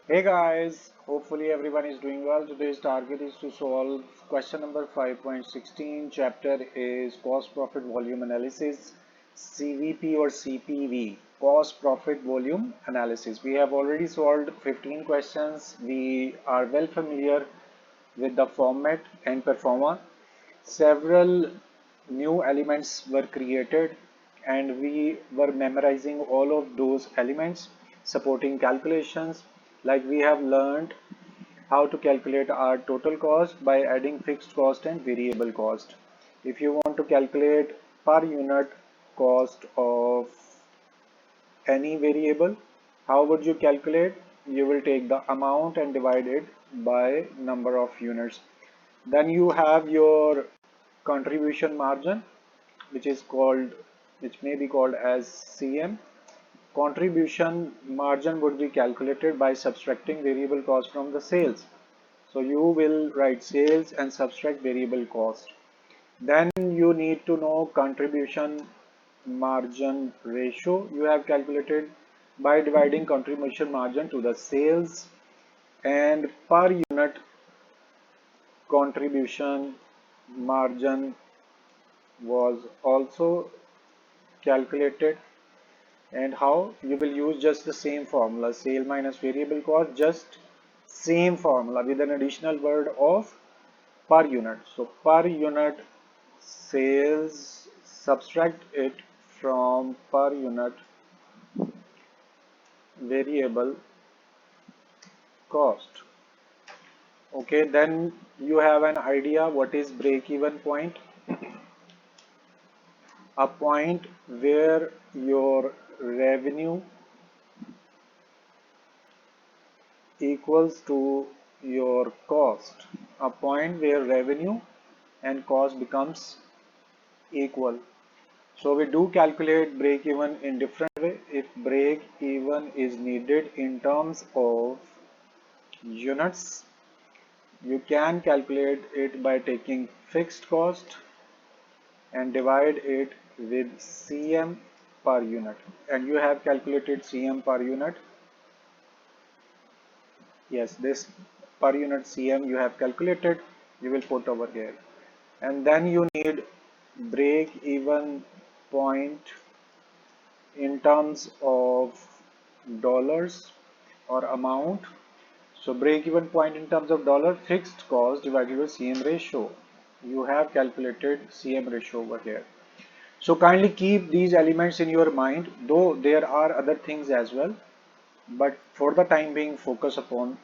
Hey guys, hopefully everyone is doing well. Today's target is to solve question number 5.16. Chapter is cost profit volume analysis, CVP or CPV, cost profit volume analysis. We have already solved 15 questions. We are well familiar with the format and performer. Several new elements were created and we were memorizing all of those elements supporting calculations, like we have learned how to calculate our total cost by adding fixed cost and variable cost. If you want to calculate per unit cost of any variable, how would you calculate? You will take the amount and divide it by number of units. Then you have your contribution margin, which is called, which may be called as CM. Contribution margin would be calculated by subtracting variable cost from the sales. So you will write sales and subtract variable cost. Then you need to know contribution margin ratio. You have calculated by dividing contribution margin to the sales, and per unit contribution margin was also calculated. And how? You will use just the same formula, sale minus variable cost, just same formula with an additional word of per unit. So per unit sales, subtract it from per unit variable cost. Okay, then you have an idea what is break even point. A point where your revenue equals to your cost. A point where revenue and cost becomes equal. So we do calculate break even in different way. If break even is needed in terms of units, you can calculate it by taking fixed cost and divide it with CM per unit. And you have calculated CM per unit. Yes, this per unit CM you have calculated, you will put over here. And then you need break even point in terms of dollars or amount. So break even point in terms of dollar, fixed cost divided by CM ratio. You have calculated CM ratio over here. So kindly keep these elements in your mind, though there are other things as well, but for the time being focus upon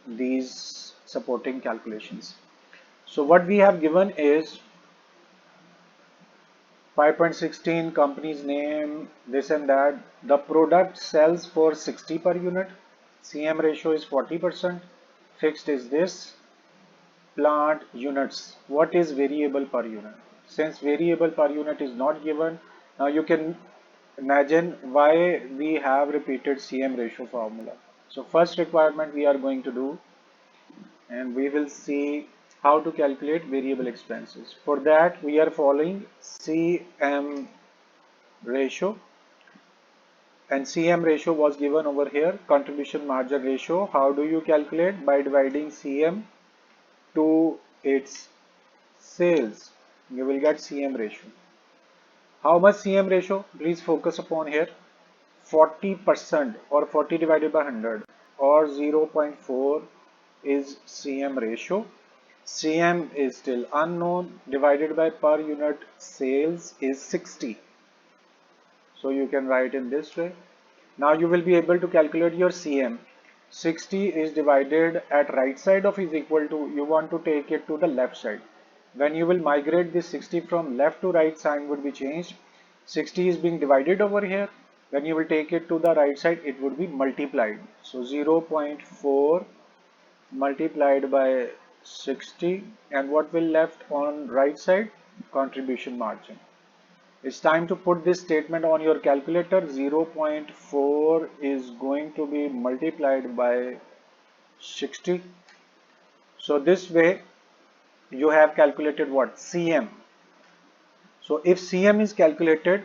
these supporting calculations. So what we have given is 5.16 company's name, this and that. The product sells for 60 per unit. CM ratio is 40%. Fixed is this. Plant units. What is variable per unit? Since variable per unit is not given, now you can imagine why we have repeated CM ratio formula. So first requirement we are going to do, and we will see how to calculate variable expenses. For that we are following CM ratio, and CM ratio was given over here, contribution margin ratio. How do you calculate? By dividing CM to its sales, you will get CM ratio. How much CM ratio? Please focus upon here. 40% or 40 divided by 100 or 0.4 is CM ratio. CM is still unknown. Divided by per unit sales is 60. So you can write in this way. Now you will be able to calculate your CM. 60 is divided at right side of is equal to, you want to take it to the left side. When you will migrate this 60 from left to right, sign would be changed. 60 is being divided over here. When you will take it to the right side, it would be multiplied. So 0.4 multiplied by 60, and what will left on right side? Contribution margin. It's time to put this statement on your calculator. 0.4 is going to be multiplied by 60. So this way you have calculated what? CM. So if CM is calculated,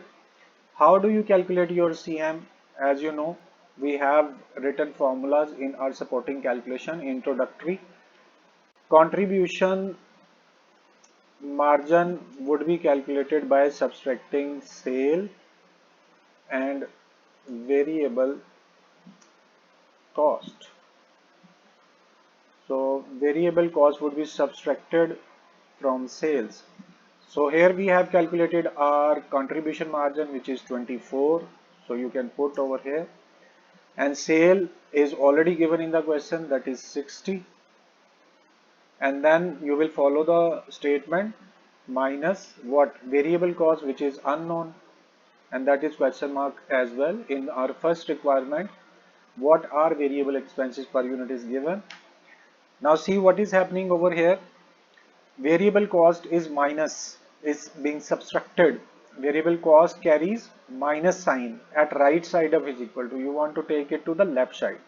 how do you calculate your CM? As you know, we have written formulas in our supporting calculation introductory. Contribution margin would be calculated by subtracting sale and variable cost. So variable cost would be subtracted from sales. So here we have calculated our contribution margin, which is 24. So you can put over here, and sale is already given in the question, that is 60. And then you will follow the statement minus what variable cost, which is unknown, and that is question mark as well. In our first requirement, what are variable expenses per unit is given. Now see what is happening over here. Variable cost is being subtracted. Variable cost carries minus sign at right side of is equal to. You want to take it to the left side.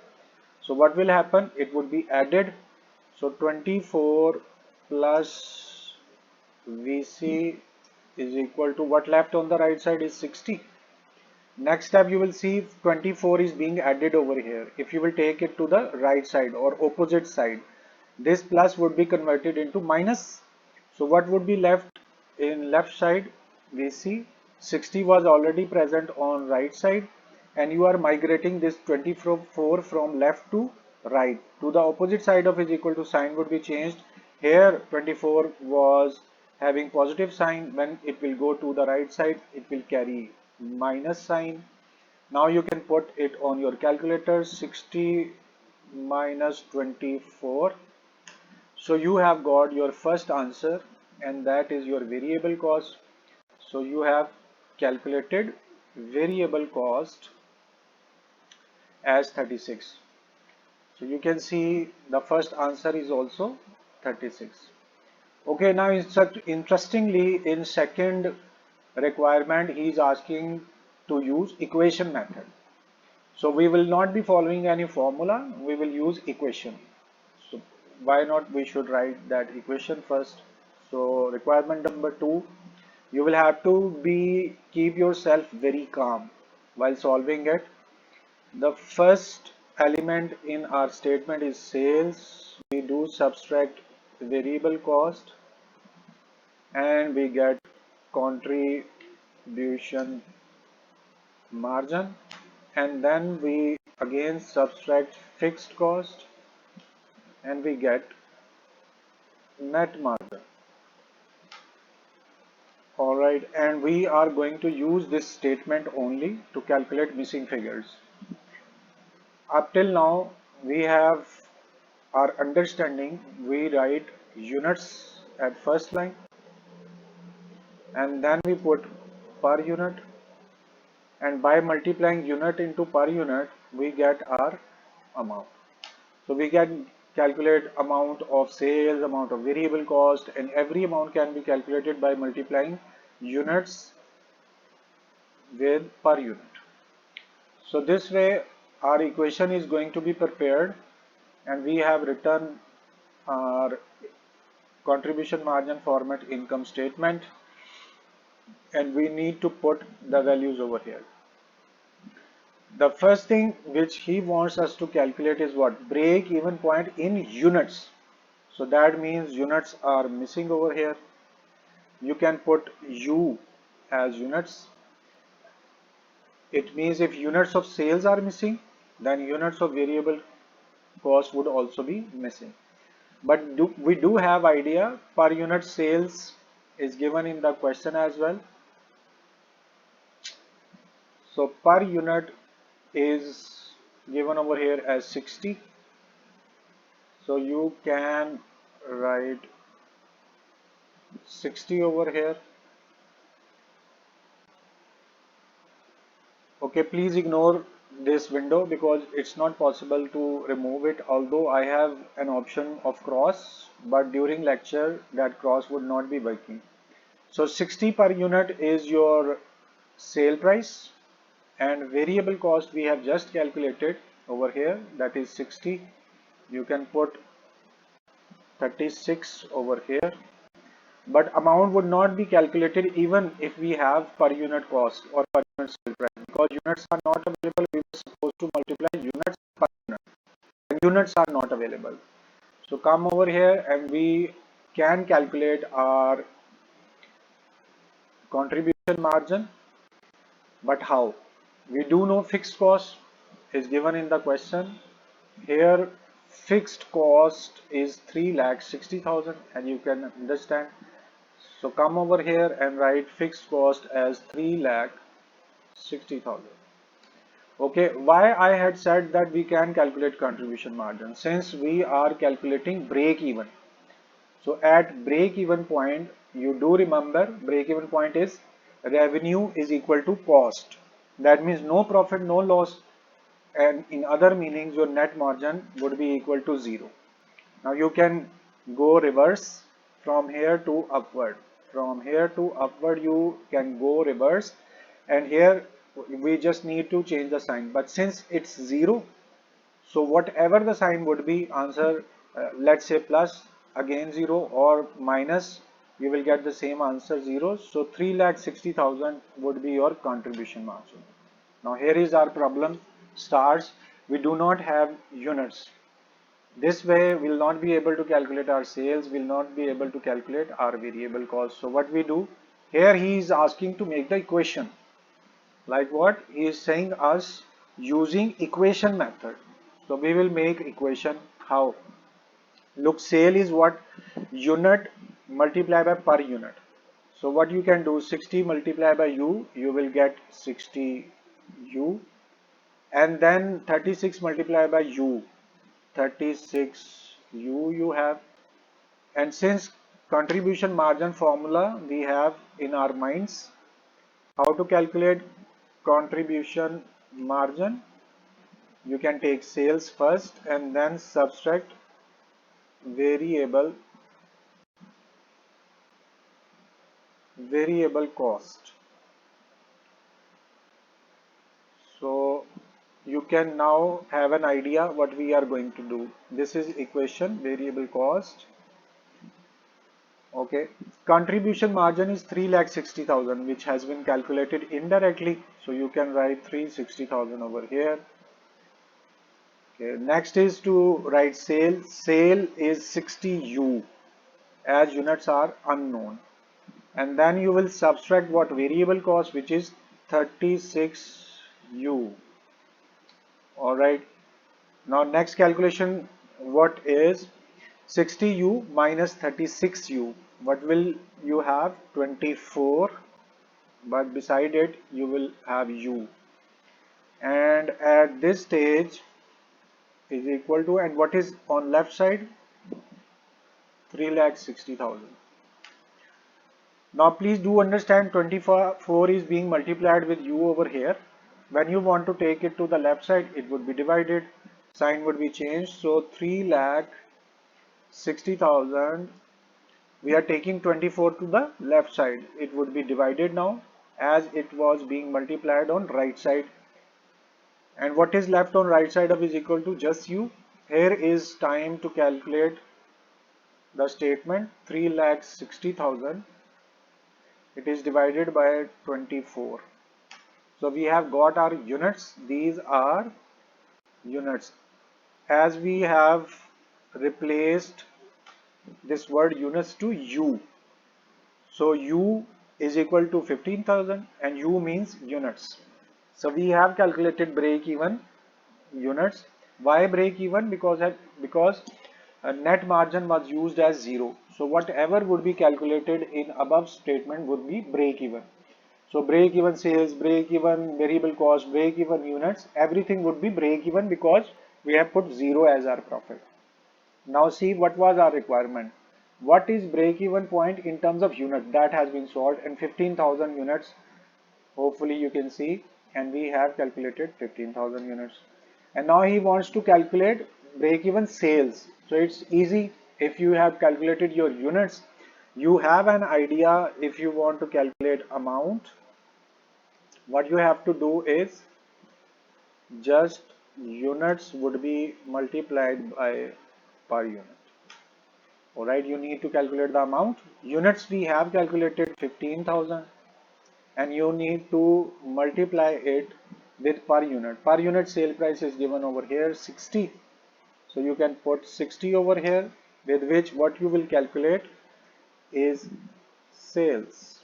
So what will happen? It would be added. So 24 plus VC is equal to what left on the right side is 60. Next step, you will see 24 is being added over here. If you will take it to the right side or opposite side, this plus would be converted into minus. So what would be left in left side? We see 60 was already present on right side, and you are migrating this 24 from left to right. To the opposite side of is equal to sign would be changed. Here 24 was having positive sign. When it will go to the right side, it will carry minus sign. Now you can put it on your calculator. 60 minus 24. So you have got your first answer, and that is your variable cost. So you have calculated variable cost as 36. So you can see the first answer is also 36. Okay, now interestingly, in second requirement, he is asking to use equation method. So we will not be following any formula, we will use equation. So why not we should write that equation first. So requirement number 2, you will have to keep yourself very calm while solving it. The first element in our statement is sales. We do subtract variable cost and we get contribution margin, and then we again subtract fixed cost and we get net margin. Alright, and we are going to use this statement only to calculate missing figures. Up till now we have our understanding. We write units at first line and then we put per unit, and by multiplying unit into per unit we get our amount. So we can calculate amount of sales, amount of variable cost, and every amount can be calculated by multiplying units with per unit. So this way our equation is going to be prepared, and we have written our contribution margin format income statement, and we need to put the values over here. The first thing which he wants us to calculate is what? Break even point in units. So that means units are missing over here. You can put U as units. It means if units of sales are missing, then units of variable cost would also be missing. But we do have idea per unit sales is given in the question as well. So per unit is given over here as 60. So you can write 60 over here. Okay, please ignore this window because it's not possible to remove it, although I have an option of cross, but during lecture that cross would not be working. So 60 per unit is your sale price, and variable cost we have just calculated over here, that is 60. You can put 36 over here, but amount would not be calculated even if we have per unit cost or per unit sale price, because units are not available. We supposed to multiply units per unit, and units are not available. So come over here and we can calculate our contribution margin. But how? We do know fixed cost is given in the question. Here fixed cost is 3,60,000, and you can understand. So come over here and write fixed cost as 3,60,000. Okay, why I had said that we can calculate contribution margin? Since we are calculating break even. So at break even point, you do remember break even point is revenue is equal to cost. That means no profit, no loss, and in other meanings your net margin would be equal to 0. Now you can go reverse from here to upward. From here to upward you can go reverse, and here we just need to change the sign. But since it's 0, so whatever the sign would be, answer, let's say plus, again 0, or minus, you will get the same answer 0. So 3,60,000 would be your contribution margin. Now here is our problem starts. We do not have units. This way we will not be able to calculate our sales, will not be able to calculate our variable cost. So what we do, here he is asking to make the equation. Like what? He is saying us using equation method. So we will make equation. How? Look, sale is what? Unit multiplied by per unit. So what you can do, 60 multiplied by u, you will get 60 u, and then 36 multiplied by u, 36 u you have. And since contribution margin formula we have in our minds, how to calculate contribution margin? You can take sales first and then subtract variable cost. So you can now have an idea what we are going to do. This is equation variable cost. Okay, contribution margin is 3,60,000, which has been calculated indirectly. So you can write 360,000 over here. Okay, next is to write sale. Sale is 60u, as units are unknown. And then you will subtract what? Variable cost, which is 36u. Alright. Now next calculation, what is 60u minus 36u? What will you have? 24, but beside it you will have u. And at this stage is equal to, and what is on left side? 3,60,000. Now please do understand 24 is being multiplied with u over here. When you want to take it to the left side, it would be divided, sign would be changed. So 3,60,000, we are taking 24 to the left side. It would be divided now as it was being multiplied on right side. And what is left on right side of is equal to just u. Here is time to calculate the statement. 3,60,000. It is divided by 24. So we have got our units. These are units. As we have replaced this word units to u. So u is equal to 15,000 and u means units. So we have calculated break even units. Why break even? Because a net margin was used as 0. So whatever would be calculated in above statement would be break even. So break even sales, break even variable cost, break even units, everything would be break even because we have put 0 as our profit. Now see what was our requirement. What is break even point in terms of unit? That has been solved, and 15,000 units, hopefully you can see, and we have calculated 15,000 units. And now he wants to calculate break even sales. So it's easy. If you have calculated your units, you have an idea. If you want to calculate amount, what you have to do is just units would be multiplied by per unit. Alright, you need to calculate the amount. Units we have calculated 15,000, and you need to multiply it with per unit. Per unit sale price is given over here 60. So you can put 60 over here, with which what you will calculate is sales.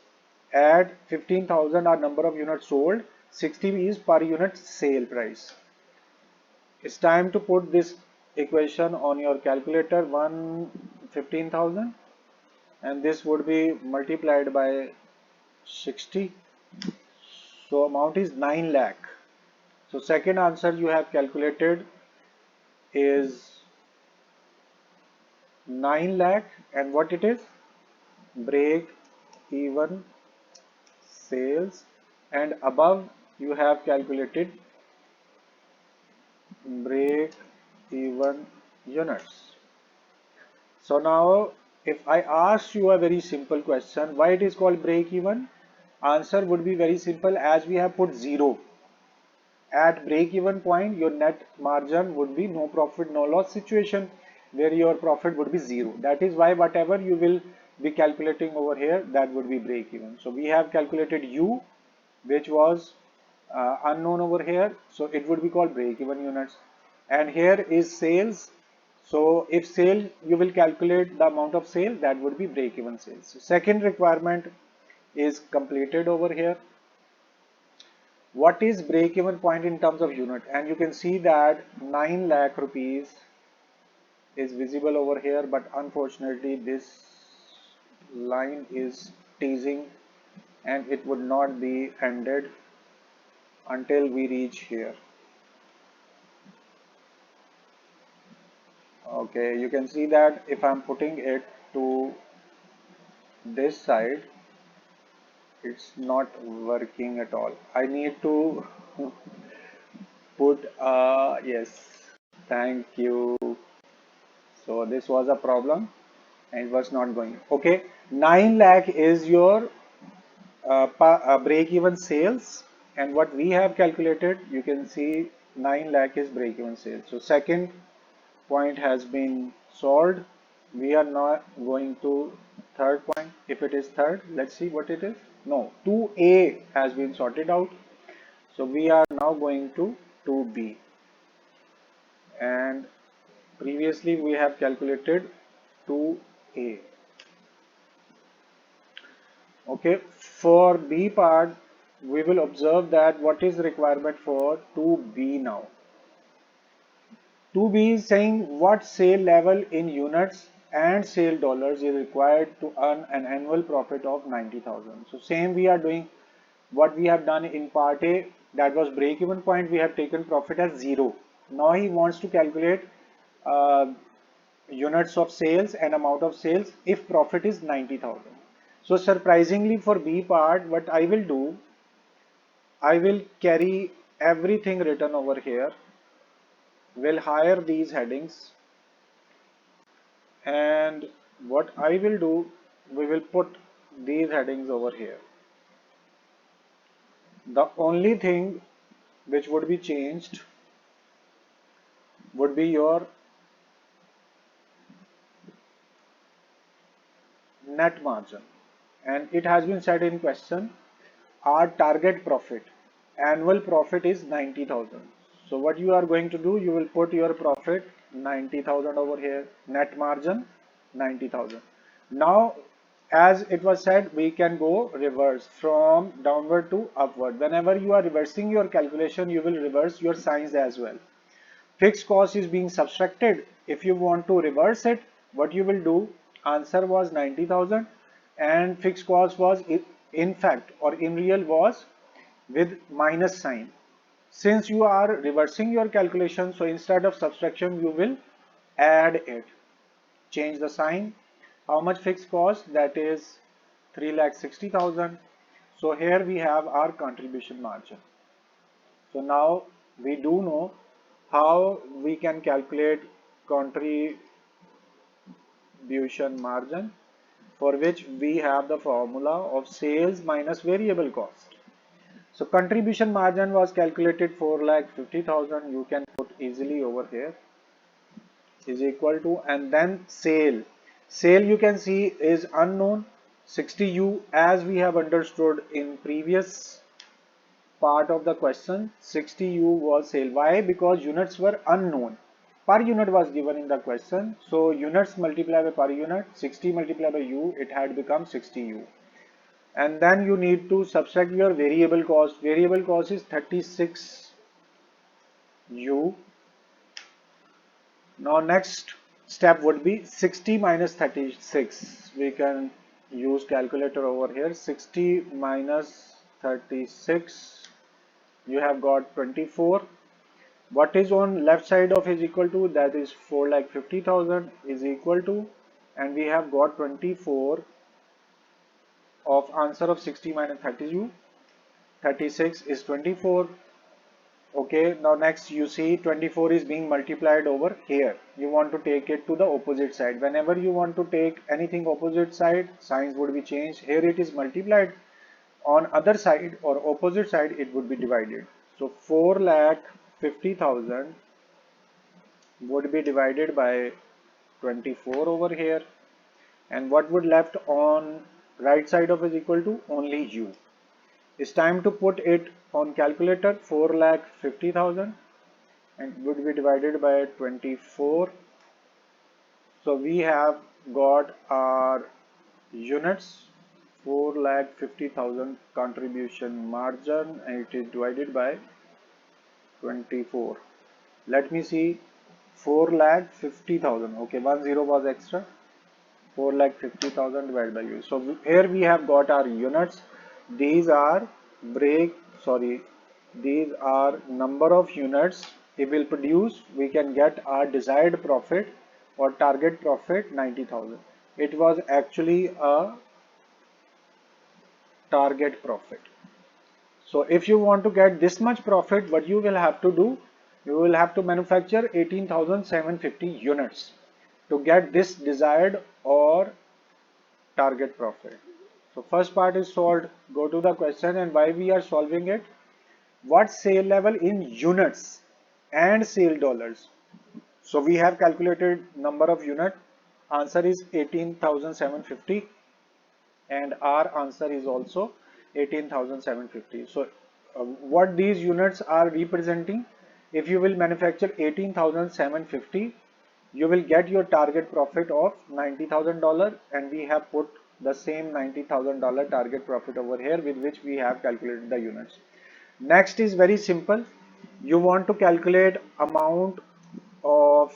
Add 15,000 are number of units sold, 60 is per unit sale price. It's time to put this equation on your calculator. 15,000 and this would be multiplied by 60. So amount is 9 lakh. So second answer you have calculated is 9 lakh, and what it is? Break even sales, and above you have calculated break even units. So now if I ask you a very simple question, why it is called break even? Answer would be very simple, as we have put 0. At break even point, your net margin would be no profit, no loss situation, where your profit would be 0. That is why whatever you will be calculating over here, that would be break even. So we have calculated U, which was unknown over here. So it would be called break even units. And here is sales. So if sale, you will calculate the amount of sale, that would be break even sales. So second requirement is completed over here. What is break even point in terms of unit? And you can see that 9 lakh rupees is visible over here, but unfortunately this line is teasing and it would not be ended until we reach here. Okay, you can see that if I'm putting it to this side, it's not working at all. I need to put yes, thank you. So this was a problem and it was not going. Okay, 9 lakh is your break even sales, and what we have calculated, you can see 9 lakh is break even sales. So second point has been solved. We are not going to third point. If it is third, let's see what it is. No, 2A has been sorted out. So we are now going to 2B, and previously we have calculated 2A. Okay, for B part, we will observe that what is requirement for 2B now. 2B is saying what sale level in units and sale dollars is required to earn an annual profit of 90,000. So same we are doing what we have done in part A, that was break even point, we have taken profit as 0. Now he wants to calculate uh, units of sales and amount of sales if profit is 90,000. So surprisingly for B part, what I will do, I will carry everything written over here, will hire these headings, and what I will do, we will put these headings over here. The only thing which would be changed would be your net margin, and it has been said in question, our target profit, annual profit is 90,000. So what you are going to do, you will put your profit 90,000 over here, net margin 90,000. Now as it was said, we can go reverse from downward to upward. Whenever you are reversing your calculation, you will reverse your signs as well. Fixed cost is being subtracted. If you want to reverse it, what you will do, answer was 90,000 and fixed cost was in fact or in real was with minus sign. Since you are reversing your calculation, so instead of subtraction you will add it. Change the sign. How much fixed cost? That is 3,60,000. So here we have our contribution margin. So now we do know how we can calculate contribution margin, for which we have the formula of sales minus variable cost. So contribution margin was calculated 4,50,000. You can put easily over here is equal to, and then sale. Sale you can see is unknown 60U, as we have understood in previous part of the question, 60U was sale. Why? Because units were unknown. Per unit was given in the question. So units multiplied by per unit, 60 multiplied by U, it had become 60U. And then you need to subtract your variable cost. Variable cost is 36U. Now next step would be 60 minus 36. We can use calculator over here. 60 minus 36. You have got 24. What is on left side of is equal to, that is 4,50,000 is equal to, and we have got 24 of answer of 60 minus 30. 36 is 24. Okay, now next you see 24 is being multiplied over here. You want to take it to the opposite side. Whenever you want to take anything opposite side, signs would be changed. Here it is multiplied. On other side or opposite side, it would be divided. So 4,50,000 would be divided by 24 over here. And what would left on right side of is equal to only U. It's time to put it on calculator. 4,50,000 and would be divided by 24. So we have got our units, 4,50,000 contribution margin, and it is divided by 24. Let me see, 4,50,000. Okay, 10 was extra. 4,50,000 divided by U. So here we have got our units. These are these are number of units it will produce. We can get our desired profit or target profit 90,000. It was actually a target profit. So if you want to get this much profit, what you will have to do, you will have to manufacture 18,750 units to get this desired or target profit. So first part is solved. Go to the question and why we are solving it. What sale level in units and sale dollars? So we have calculated number of unit. Answer is 18,750 and our answer is also 18,750. So what these units are representing, if you will manufacture 18,750, you will get your target profit of $90,000, and we have put the same $90,000 target profit over here with which we have calculated the units. Next is very simple. You want to calculate amount of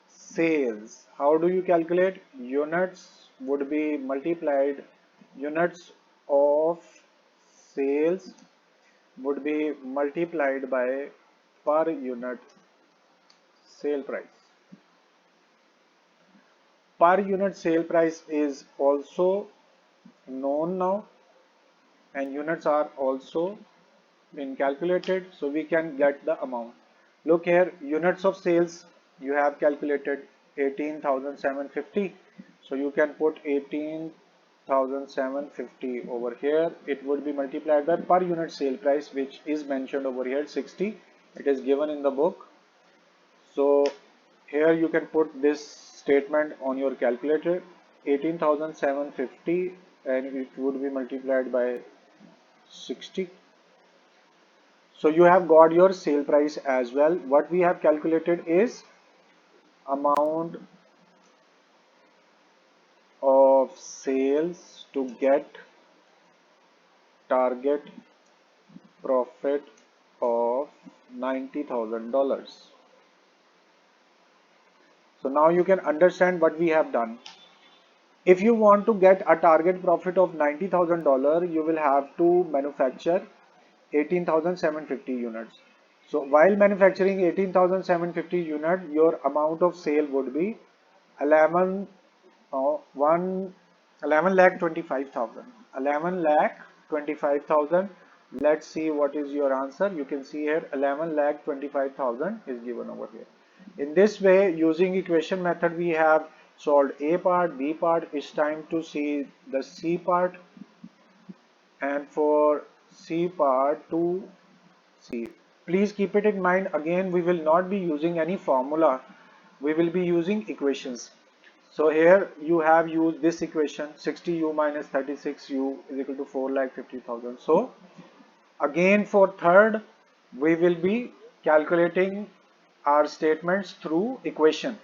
sales. How do you calculate? Units would be multiplied, units of sales would be multiplied by per unit sale price. Per unit sale price is also known now, and units are also been calculated, so we can get the amount. Look here, units of sales you have calculated 18,750, so you can put 18,750 over here. It would be multiplied by per unit sale price, which is mentioned over here 60. It is given in the book. So here you can put this statement on your calculator, 18,750, and it would be multiplied by 60. So you have got your sale price as well. What we have calculated is amount of sales to get target profit of $90,000. So now you can understand what we have done. If you want to get a target profit of $90,000, you will have to manufacture 18,750 units. So while manufacturing 18,750 units, your amount of sale would be 11 lakh 25,000. 11 lakh 25,000. Let's see what is your answer. You can see here 11 lakh 25,000 is given over here. In this way, using equation method, we have solved A part, B part. It's time to see the C part. And for C part to C, please keep it in mind, again we will not be using any formula, we will be using equations. So here you have used this equation, 60U minus 36U is equal to 4,50,000. So Again for third, we will be calculating our statements through equation.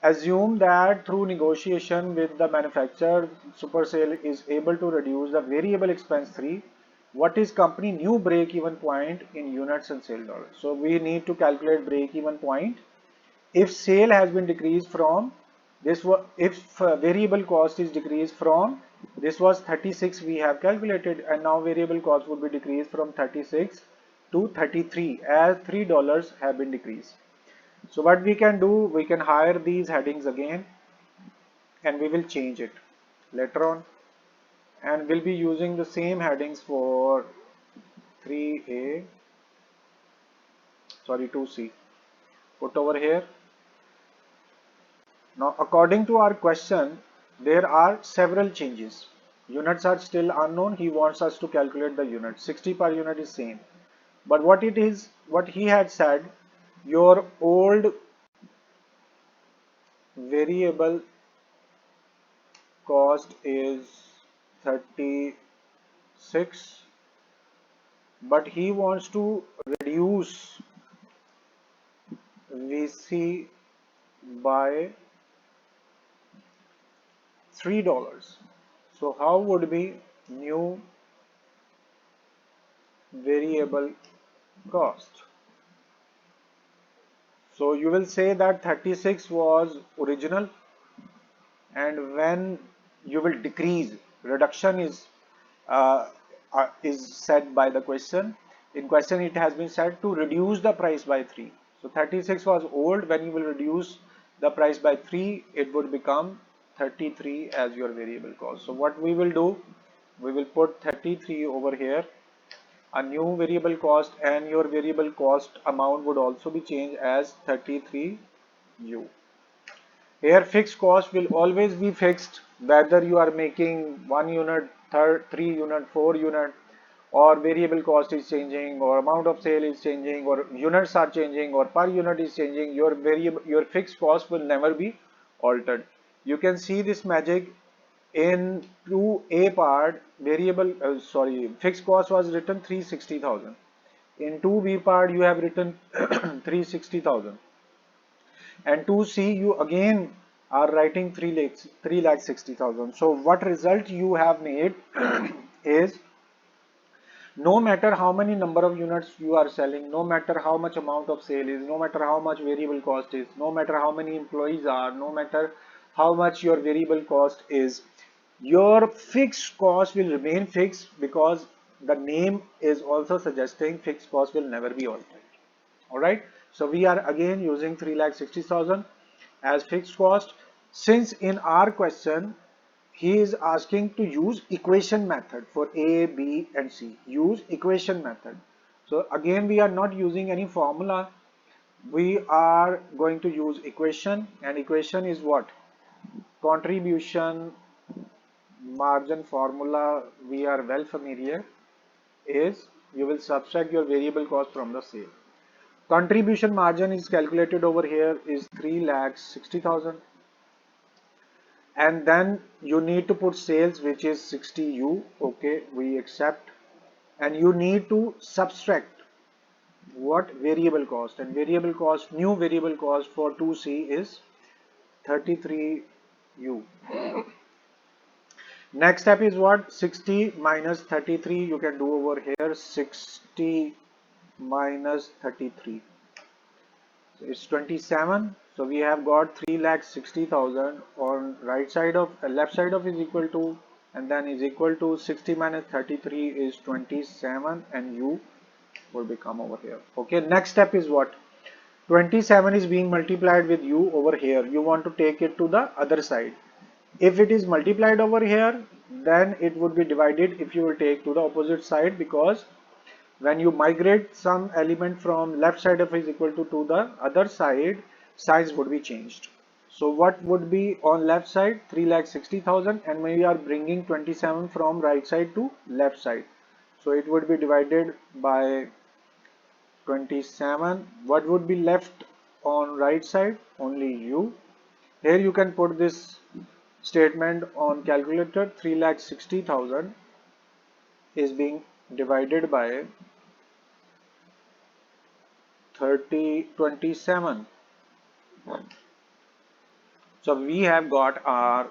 Assume that through negotiation with the manufacturer, Supercell is able to reduce the variable expense 3. What is company new break-even point in units and sale dollars? So we need to calculate break-even point. If sale has been decreased from this, if variable cost is decreased from this was 36 we have calculated, and now variable cost would be decreased from 36 to 33 as $3 have been decreased. So what we can do, we can hire these headings again and we will change it later on, and we'll be using the same headings for 3A, sorry 2C. Put over here. Now according to our question, there are several changes. Units are still unknown. He wants us to calculate the unit. 60 per unit is same. But what it is, what he had said, your old variable cost is 36, but he wants to reduce VC by $3. So how would be new variable cost? So you will say that 36 was original, and when you will decrease, reduction is said by the question. In question it has been said to reduce the price by 3. So 36 was old. When you will reduce the price by 3, it would become 33 as your variable cost. So what we will do, we will put 33 over here, a new variable cost, and your variable cost amount would also be changed as 33U. Here fixed cost will always be fixed, whether you are making 1 unit, 3 unit, 4 unit, or variable cost is changing, or amount of sale is changing, or units are changing, or per unit is changing. Your fixed cost will never be altered. You can see this magic in 2A part. Fixed cost was written 360,000. In 2B part you have written 360,000. And 2C you again are writing 3,60,000. So what result you have made is, no matter how many number of units you are selling, no matter how much amount of sale is, no matter how much variable cost is, no matter how many employees are, no matter how much your variable cost is, your fixed cost will remain fixed, because the name is also suggesting fixed cost will never be altered. Alright, so we are again using 3,60,000 as fixed cost. Since in our question he is asking to use equation method for A, B and C, use equation method. So again we are not using any formula, we are going to use equation, and equation is what? Contribution margin formula we are well familiar, is you will subtract your variable cost from the sale. Contribution margin is calculated over here is 3,60,000, and then you need to put sales, which is 60U. Okay, we accept, and you need to subtract what? Variable cost, and variable cost, new variable cost for 2C is 33U. Next step is what? 60 minus 33. You can do over here 60 minus 33. So it's 27. So we have got 3,60,000 on right side of left side of is equal to, and then is equal to 60 minus 33 is 27, and U will become over here. Okay, next step is what? 27 is being multiplied with U over here. You want to take it to the other side. If it is multiplied over here, then it would be divided if you will take to the opposite side, because when you migrate some element from left side of is equal to the other side, signs would be changed. So what would be on left side? 3,60,000, and we are bringing 27 from right side to left side. So it would be divided by 27. What would be left on right side? Only U. Here you can put this statement on calculator. 3,60,000 is being divided by 3027. So we have got our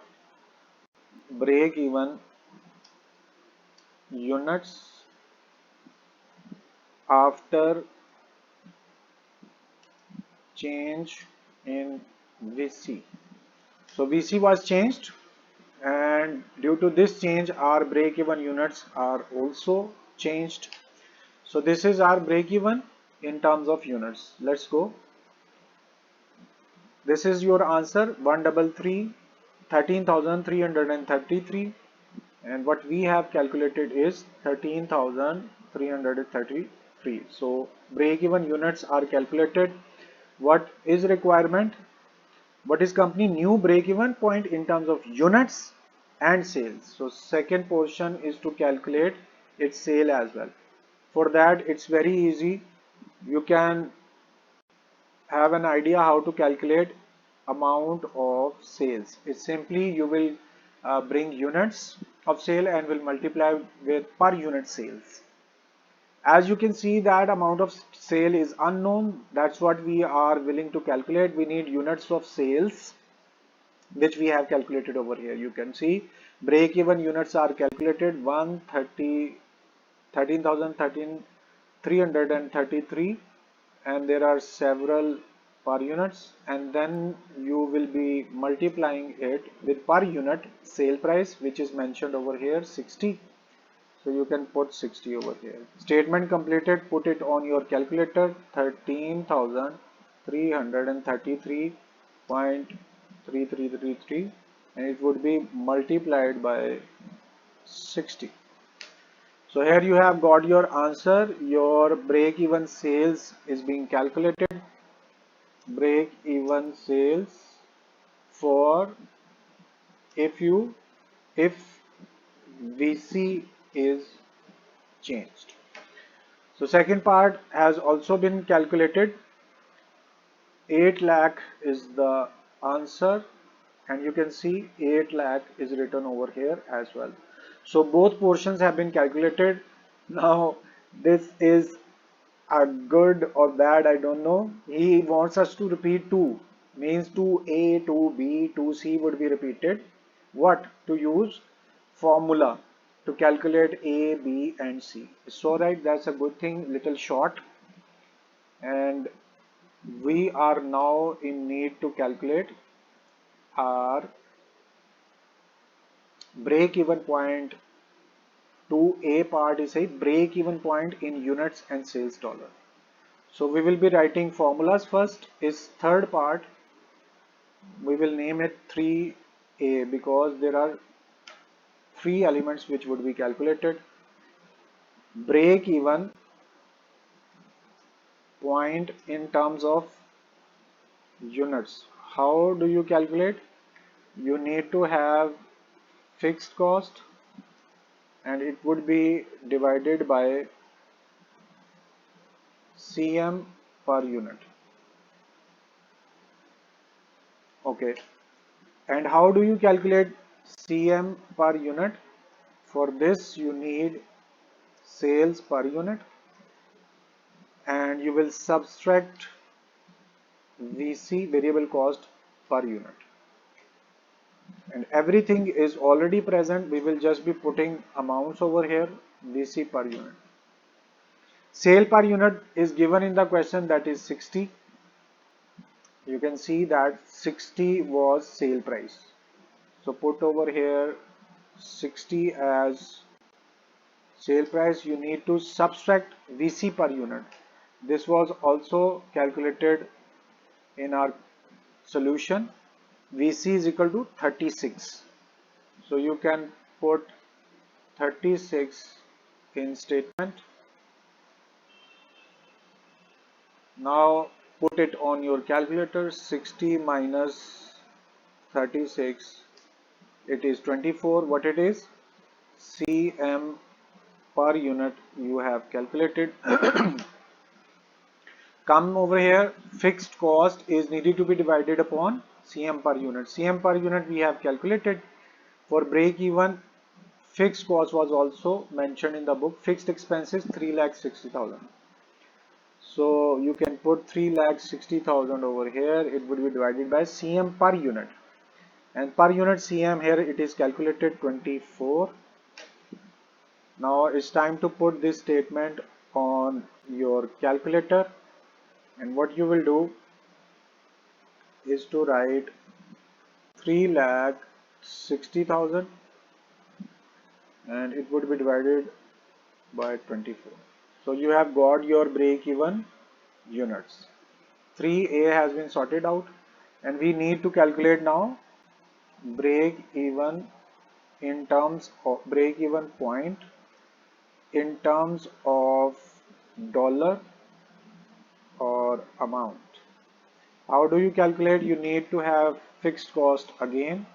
break even units after change in VC. So VC was changed, and due to this change our break even units are also changed. So this is our break even in terms of units. Let's go. This is your answer, 133, 13,333, and what we have calculated is 13,333. So break even units are calculated. What is requirement? What is company new break even point in terms of units and sales? So second portion is to calculate its sale as well. For that it's very easy. You can have an idea how to calculate amount of sales. It's simply you will bring units of sale and will multiply with per unit sales. As you can see, that amount of sale is unknown. That's what we are willing to calculate. We need units of sales, which we have calculated over here. You can see break even units are calculated 130, 13,333, and there are several per units, and then you will be multiplying it with per unit sale price, which is mentioned over here 60. So you can put 60 over here. Statement completed, put it on your calculator, 13,333.3333, and it would be multiplied by 60. So here you have got your answer. Your break even sales is being calculated. Break even sales for if VC is changed. So second part has also been calculated. 8 lakh is the answer, and you can see 8 lakh is written over here as well. So both portions have been calculated. Now this is a good or bad, I don't know. He wants us to repeat 2, means 2A, 2B, 2C would be repeated. What? To use formula to calculate A, B and C. So right, that's a good thing, little short. And we are now in need to calculate our break even point. 2A part is a break even point in units and sales dollar. So we will be writing formulas. First is third part. We will name it 3A because there are 3 elements which would be calculated. Break even point in terms of units. How do you calculate? You need to have fixed cost, and it would be divided by CM per unit. Okay. And how do you calculate CM per unit? For this you need sales per unit, and you will subtract VC, variable cost per unit. And everything is already present. We will just be putting amounts over here, VC per unit. Sale per unit is given in the question, that is 60. You can see that 60 was sale price. So put over here 60 as sale price. You need to subtract VC per unit. This was also calculated in our solution. VC is equal to 36. So you can put 36 in statement. Now put it on your calculator. 60 minus 36, it is 24. What it is? CM per unit you have calculated. Come over here, fixed cost is needed to be divided upon CM per unit. CM per unit we have calculated. For break even, Fixed cost was also mentioned in the book. Fixed expenses 3,60,000. So you can put 3,60,000 over here. It would be divided by CM per unit. And per unit CM here it is calculated 24. Now it's time to put this statement on your calculator. And what you will do is to write 3,60,000 and it would be divided by 24. So you have got your break-even units. 3A has been sorted out and we need to calculate now break-even in terms of break-even point in terms of dollar or amount. How do you calculate? You need to have fixed cost again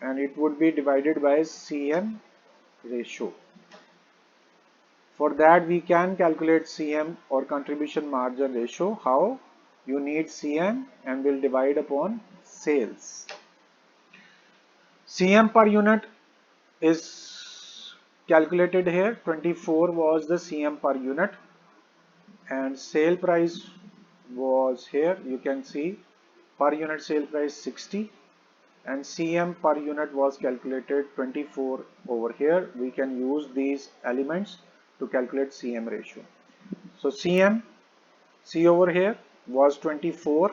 and it would be divided by CM ratio. For that we can calculate CM or contribution margin ratio. How? You need CM and will divide upon sales. CM per unit is calculated here. 24 was the CM per unit and sale price was here. You can see per unit sale price 60 and CM per unit was calculated 24 over here. We can use these elements to calculate CM ratio. So CM, C over here was 24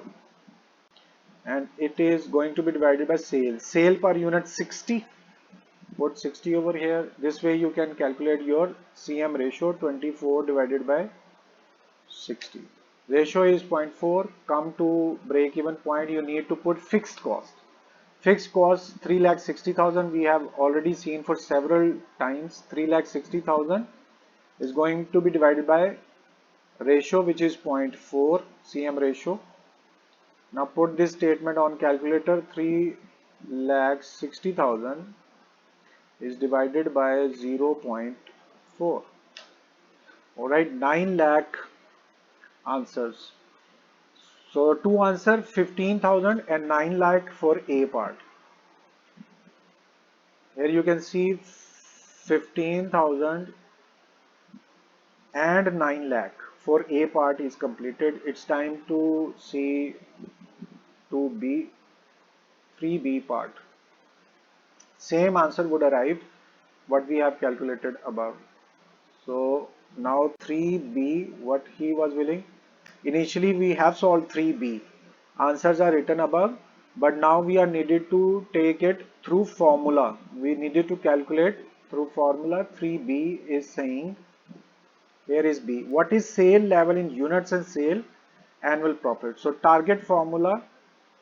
and it is going to be divided by sale. Sale per unit 60. Put 60 over here. This way you can calculate your CM ratio 24 divided by 60. Ratio is 0.4. Come to break even point, you need to put fixed cost. Fixed cost 3,60,000 we have already seen for several times. 3,60,000 is going to be divided by ratio which is 0.4 CM ratio. Now put this statement on calculator. 3,60,000 is divided by 0.4. Alright, 9 lakh answers. So two answer 15,000 and 9 lakh for A part. Here you can see 15,000 and 9 lakh for A part is completed. It's time to see 2B, 3B part. Same answer would arrive what we have calculated above. So now 3B, what he was willing. Initially we have solved 3B. Answers are written above, but now we are needed to take it through formula. We needed to calculate through formula. 3B is saying, here is B. What is sale level in units and sale annual profit? So target formula,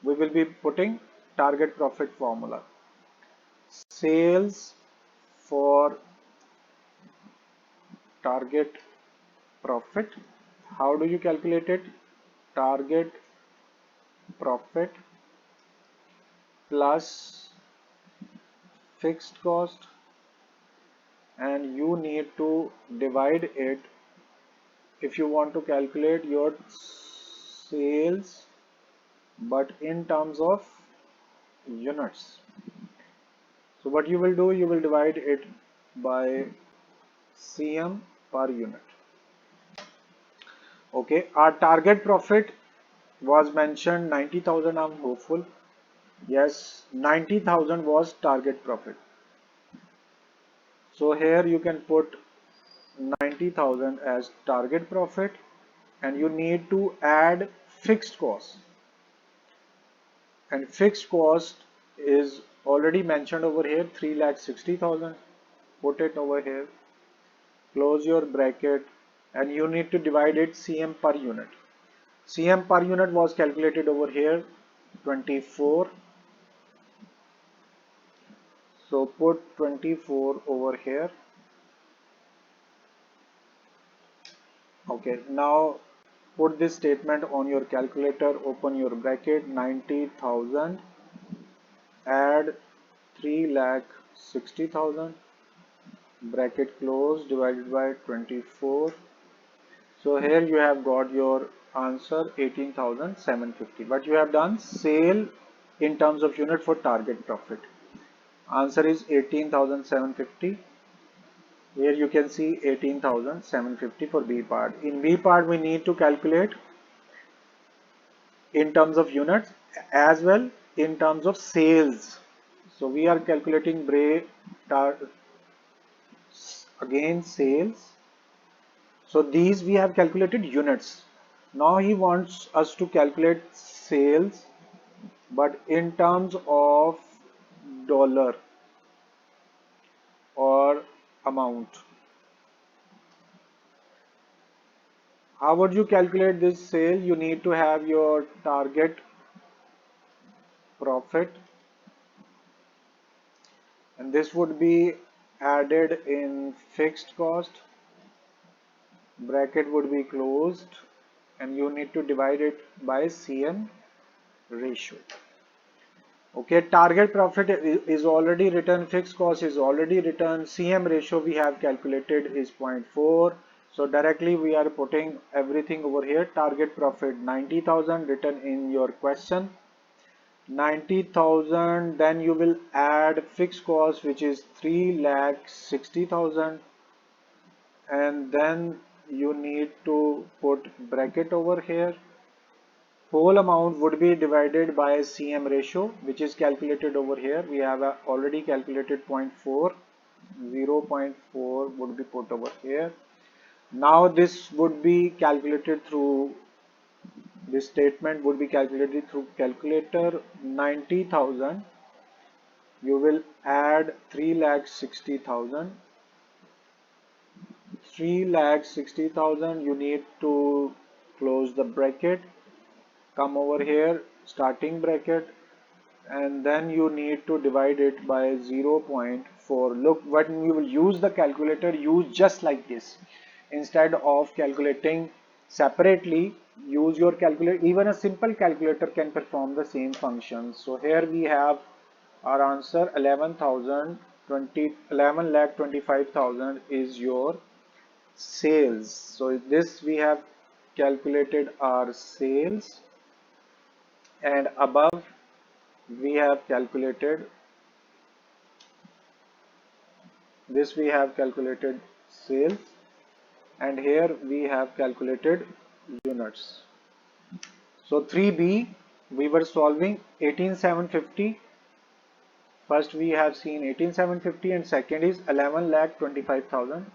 we will be putting target profit formula. Sales for target profit. How do you calculate it? Target profit plus fixed cost and you need to divide it if you want to calculate your sales but in terms of units. So what you will do, you will divide it by CM per unit. Okay, our target profit was mentioned 90,000. I'm hopeful. Yes, 90,000 was target profit. So here you can put 90,000 as target profit and you need to add fixed cost. And fixed cost is already mentioned over here 3,60,000. Put it over here. Close your bracket and you need to divide it CM per unit. CM per unit was calculated over here 24. So put 24 over here. Okay, now put this statement on your calculator. Open your bracket. 90,000 add 3,60,000 bracket close divided by 24. So here you have got your answer 18,750. But you have done sale in terms of unit for target profit. Answer is 18,750. Here you can see 18,750 for B part. In B part we need to calculate in terms of units as well in terms of sales. So we are calculating again sales. So these we have calculated units. Now he wants us to calculate sales but in terms of dollar or amount. How would you calculate this sale? You need to have your target profit, and this would be added in fixed cost, bracket would be closed, and you need to divide it by CM ratio. Okay, target profit is already written, fixed cost is already written, CM ratio we have calculated is 0.4. So directly we are putting everything over here. Target profit 90,000 written in your question. 90,000, then you will add fixed cost which is 3,60,000, and then you need to put bracket over here. Whole amount would be divided by CM ratio which is calculated over here. We have already calculated 0.4. 0.4 would be put over here. Now this would be calculated through, this statement would be calculated through calculator. 90,000, you will add 3,60,000. 3,60,000, you need to close the bracket, come over here, starting bracket, and then you need to divide it by 0.4. Look, when you will use the calculator, use just like this. Instead of calculating separately, use your calculator. Even a simple calculator can perform the same function. So here we have our answer. 11,25,000 is your sales. So this we have calculated our sales, and above we have calculated this, we have calculated sales, and here we have calculated units. So 3B we were solving 18,750. First we have seen 18,750 and second is 11,25,000,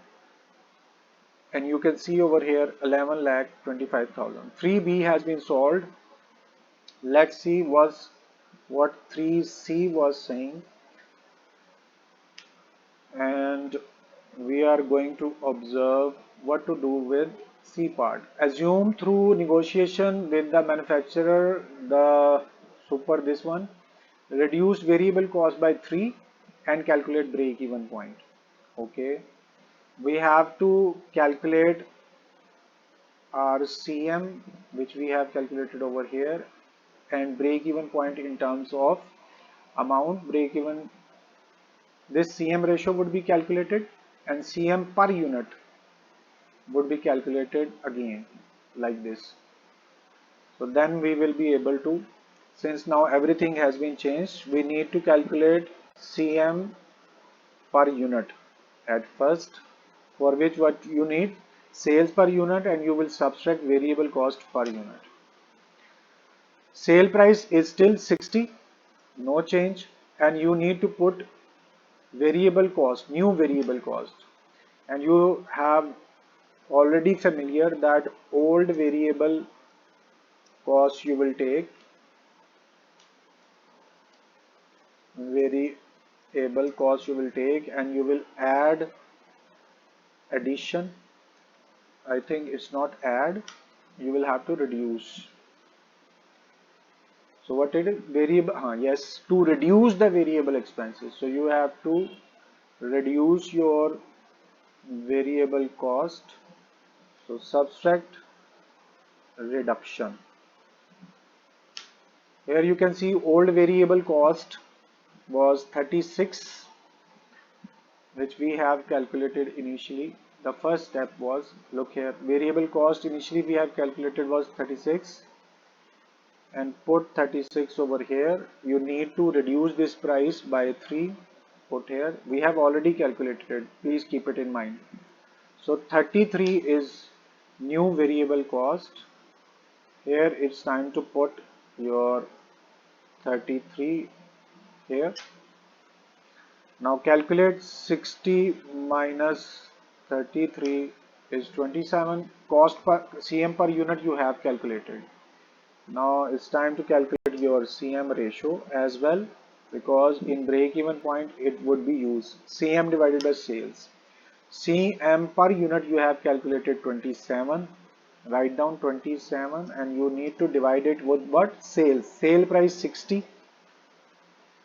and you can see over here 11,25,000. 3B has been solved. Let's see what 3C was saying, and we are going to observe what to do with C part. Assume through negotiation with the manufacturer, the this one, reduce variable cost by 3 and calculate break even point. Okay, we have to calculate our CM which we have calculated over here, and break even point in terms of amount. Break even, this CM ratio would be calculated and CM per unit would be calculated again like this. So then we will be able to, since now everything has been changed, we need to calculate CM per unit at first, for which what you need, sales per unit, and you will subtract variable cost per unit. Sale price is still 60, no change, and you need to put variable cost, new variable cost, and you have already familiar that old variable cost you will take, variable cost you will take, and you will add addition. I think it's not add, you will have to reduce. So what it is, variable, yes, to reduce the variable expenses. So you have to reduce your variable cost. So subtract reduction. Here you can see old variable cost was 36, which we have calculated initially. The first step was, look here, variable cost initially we have calculated was 36, and put 36 over here. You need to reduce this price by 3, put here. We have already calculated, please keep it in mind. So 33 is new variable cost. Here it's time to put your 33 here. Now calculate 60 minus 33 is 27. Cost per CM per unit you have calculated. Now it's time to calculate your CM ratio as well, because in break even point it would be used CM divided by sales. CM per unit you have calculated 27. Write down 27 and you need to divide it with what? Sales. Sale price 60.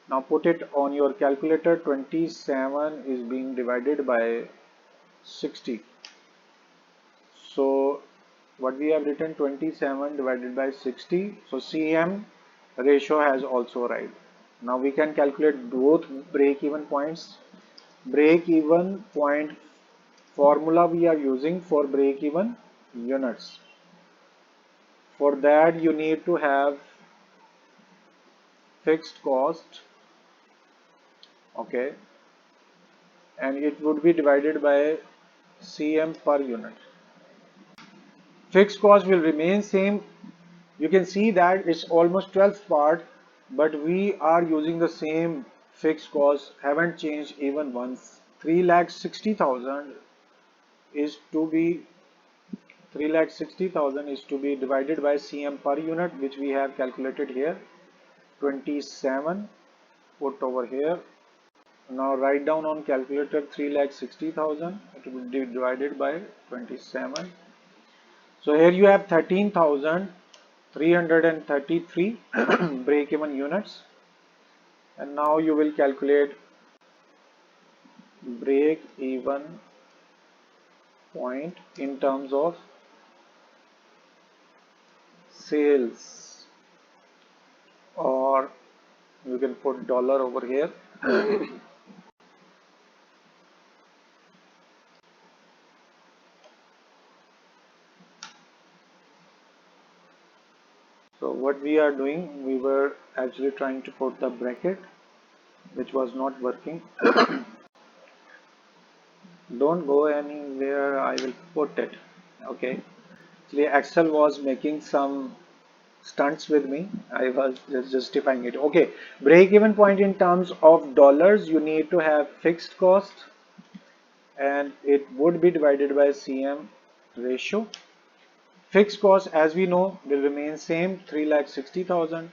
Now put it on your calculator. 27 is being divided by 60. So what we have written, 27 divided by 60. So CM ratio has also arrived. Now we can calculate both break even points. Break even point formula we are using for break even units. For that you need to have fixed cost, okay, and it would be divided by CM per unit. Fixed cost will remain same. You can see that it's almost 12th part, but we are using the same fixed cost, haven't changed even once. 3,60,000 is to be 3,60,000 is to be divided by CM per unit, which we have calculated here. 27 put over here. Now write down on calculator 3,60,000. It will be divided by 27. So here you have 13,333 break even units, and now you will calculate break even point in terms of sales, or you can put dollar over here. So what we are doing, we were actually trying to put the bracket, which was not working. Don't go anywhere, I will put it. Okay, actually Excel was making some stunts with me. I was just justifying it. Okay, break even point in terms of dollars, you need to have fixed cost and it would be divided by CM ratio. Fixed cost, as we know, will remain same, 3,60,000,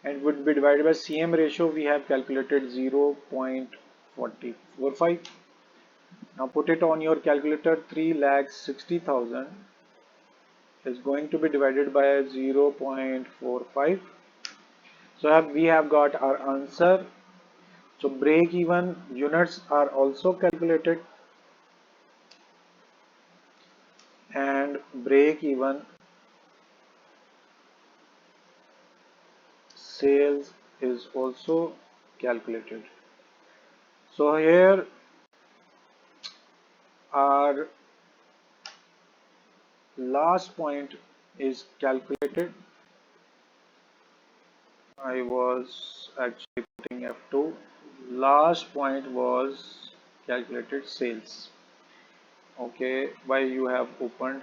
and would be divided by CM ratio. We have calculated 0.4045. Now put it on your calculator. 3,60,000 is going to be divided by 0.45. So we have got our answer. So break even units are also calculated, and break even sales is also calculated. So here our last point is calculated. I was actually putting F2. Last point was calculated sales. Okay, why you have opened,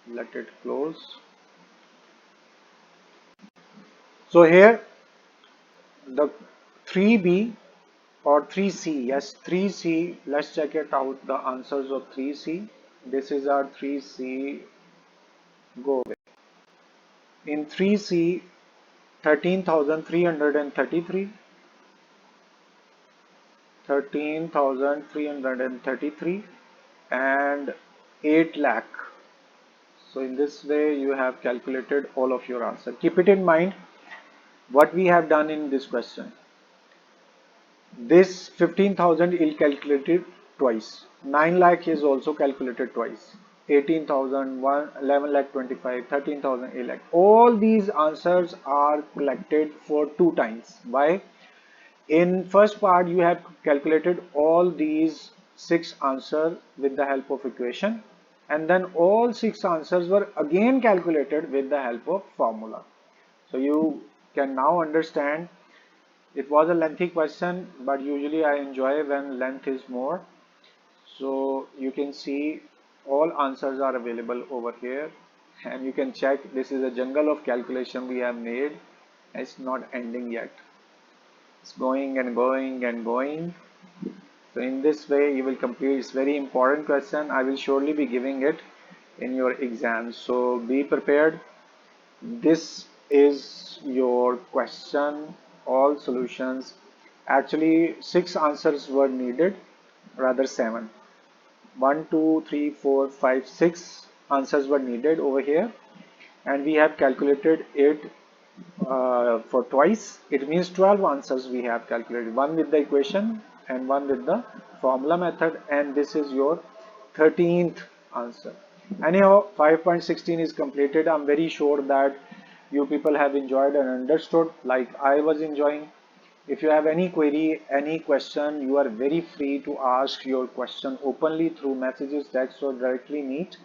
let it close. So here the 3B or 3C, yes, 3C, let's check it out, the answers of 3C. This is our 3C, go away. In 3C, 13,333, 13,333 and 8 lakh. So in this way you have calculated all of your answer. Keep it in mind what we have done in this question. This 15,000 is calculated twice. 9 lakh is also calculated twice. 18,000, 11 lakh 25, 13,000, 8 lakh. All these answers are collected for 2 times. Why? In first part you have calculated all these 6 answers with the help of equation, and then all 6 answers were again calculated with the help of formula. So you can now understand It was a lengthy question, but usually I enjoy when length is more. So you can see all answers are available over here, and you can check. This is a jungle of calculation we have made. It's not ending yet. It's going and going and going. So in this way you will complete. It's very important question. I will surely be giving it in your exam. So be prepared. This is your question. All solutions. Actually, 6 answers were needed, rather 7. 1, 2, 3, 4, 5, 6 answers were needed over here, and we have calculated it for twice. It means 12 answers we have calculated, one with the equation and one with the formula method, and this is your 13th answer. Anyhow, 5.16 is completed. I'm very sure that you people have enjoyed and understood like I was enjoying. If you have any query, any question, you are very free to ask your question openly through messages, text, or directly meet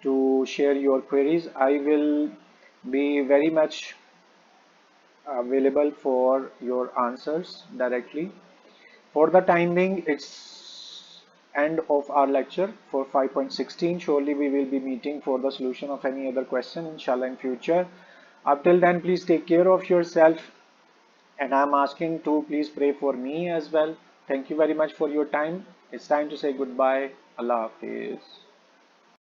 to share your queries. I will be very much available for your answers directly. For the time being, it's end of our lecture for 5.16. Surely we will be meeting for the solution of any other question, inshallah, in future. Up till then, please take care of yourself, and I'm asking to please pray for me as well. Thank you very much for your time. It's time to say goodbye. Allah Hafiz.